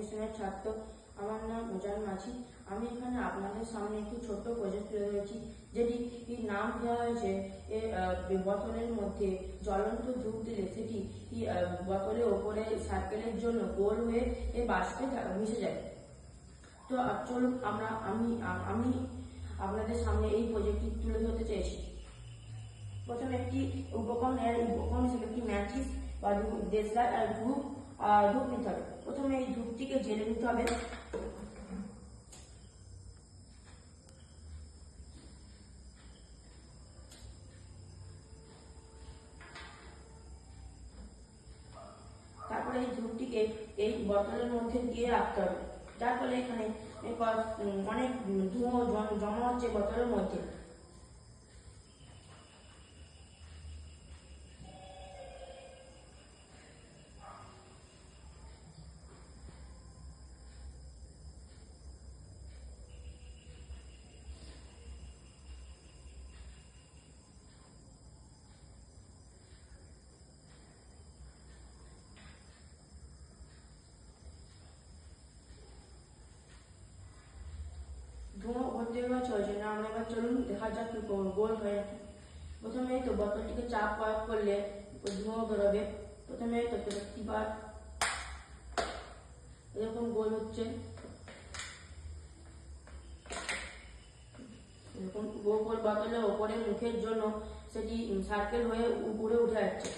ফাউন্ডেশনের ছাত্র। আমার নাম উজান মাঝি। আমি এখানে আপনাদের সামনে একটি ছোট্ট প্রজেক্ট তুলে ধরেছি, যেটি নাম দেওয়া হয়েছে বোতলের মধ্যে জ্বলন্ত ধূপ দিলে সেটি বোতলের ওপরে সার্কেলের জন্য গোল হয়ে বাষ্পে মিশে যায়। তো চলুন আমি আপনাদের সামনে এই প্রজেক্টটি তুলে ধরতে চেয়েছি। প্রথমে একটি উপকরণ হিসেবে একটি ম্যাচিস বা দেশলাইট আর ধূপ নিতে হবে। প্রথমে এই ধূপটিকে জ্বেলে নিতে হবে। তারপরে এই ধূপটিকে এই বোতলের মধ্যে দিয়ে রাখতে হবে, যার ফলে এখানে অনেক ধোঁয়া জমা হচ্ছে বোতলের মধ্যে। ধোঁয়া ভর্তি হওয়া চলছে না, আমরা এবার চলুন দেখা যাক কি গোল হয়ে। প্রথমে তো বোতলটিকে চাপ প্রয়োগ করলে ধোঁয়া বেরোবে। প্রথমে তো প্রতিবার এরকম গোল হচ্ছে, এরকম গোল গোল বোতলের ওপরে মুখের জন্য সেটি সার্কেল হয়ে উপরে উঠে যাচ্ছে।